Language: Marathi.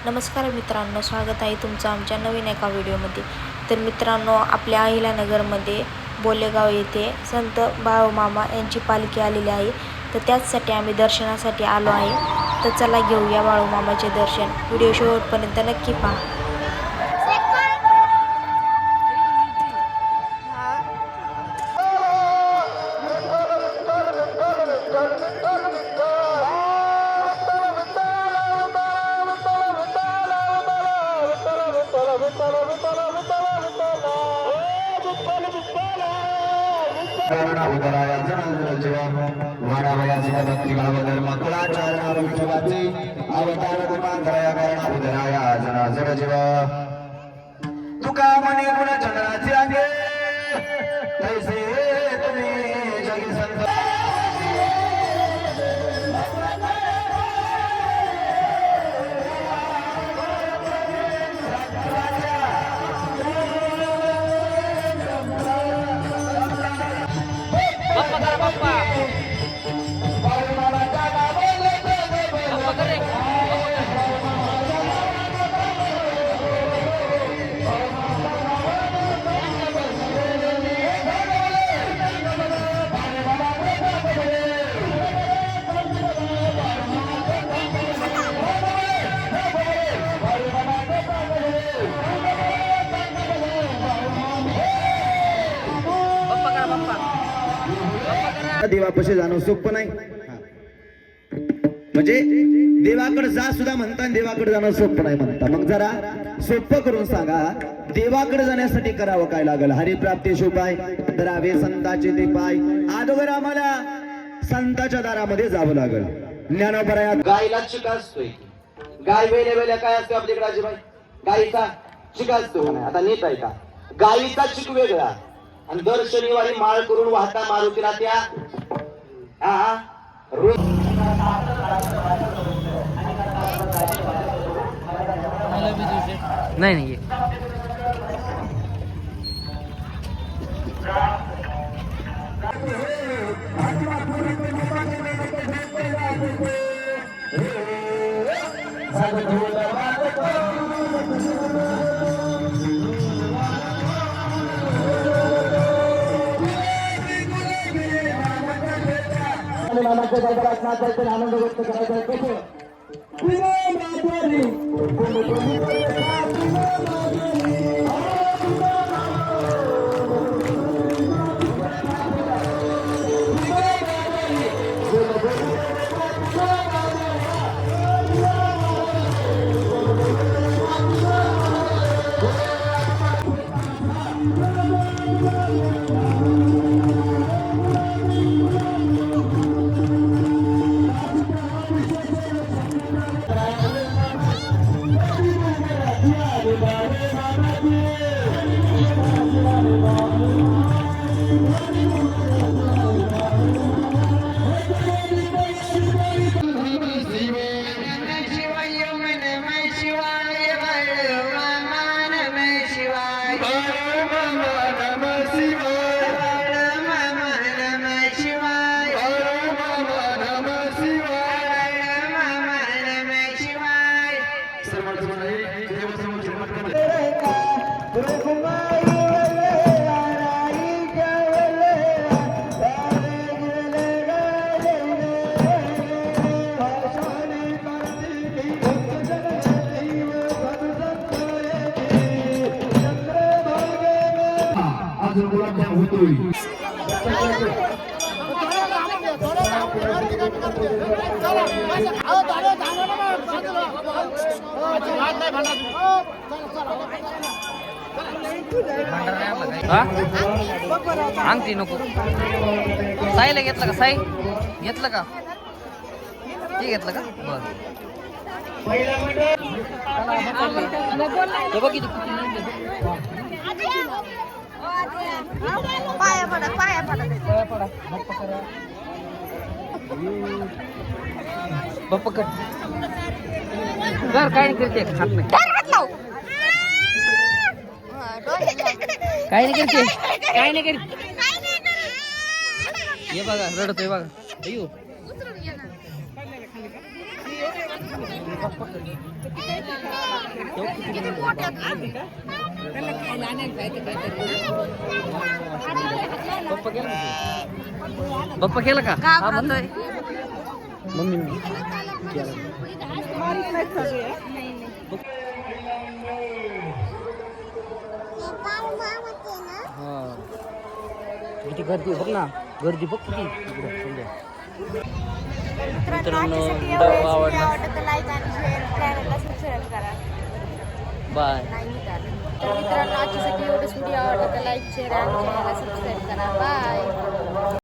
नमस्कार मित्रांनो, स्वागत आहे तुमचं आमच्या नवीन एका व्हिडिओमध्ये। तर मित्रांनो, आपल्या अहिल्यानगरमध्ये बोलेगाव येथे संत बाळूमामा यांची पालखी आलेली आहे। तर त्याचसाठी आम्ही दर्शनासाठी आलो आहे। तर चला घेऊया बाळूमामाचे दर्शन। व्हिडिओ शेवटपर्यंत नक्की पहा। तुका म्हणे गुण चंद्राचे अंगे तैसे तुम्ही जगी संत देवापाशी जाणं सोपं नाही। म्हणजे देवाकडे जा सुद्धा म्हणता, देवाकडे जाणं सोपं नाही म्हणता। मग जरा सोपं करून सांगा, देवाकडे जाण्यासाठी करावं काय लागेल? हरिप्राप्ती उपाय धरावे संतांचे ते पाय। अगोदर आम्हाला संतांच्या दारामध्ये जावं लागेल। ज्ञानोबराया गायला चिका असतोय, गाय वेल्या वेल्या काय असते आपल्याकडे आजीबाई? गायीचा चिका असतो ना, आता नीट आहे का? गायीचा चिक वेगळा आणि दर शनिवारी माळ करून वाहता मारुतीला त्या रोज नाही आनंद व्यक्त करायचा अंगठी नको। साईला घेतलं का? साई घेतलं का? ते घेतलं का? बघ किती पाया पडा बाप्पा कर काय करते? हात नाही काय नाही करते, काय नाही करते। हे बघा रडतोय बघा। अयो बाप्पा केला का? हा, म्हण. मम्मी हा किती गर्दी बघ ना, गर्दी बघ किती इकडं समजा. मित्रांनो, व्हिडिओ आवडला लाईक आणि शेअर चॅनलला सबस्क्राईब करा. बाय. तर मित्रांनो, आजच्यासाठी एवढंच. व्हिडिओ आवडला तर लाईक शेअर आणि चॅनलला सबस्क्राईब करा. बाय.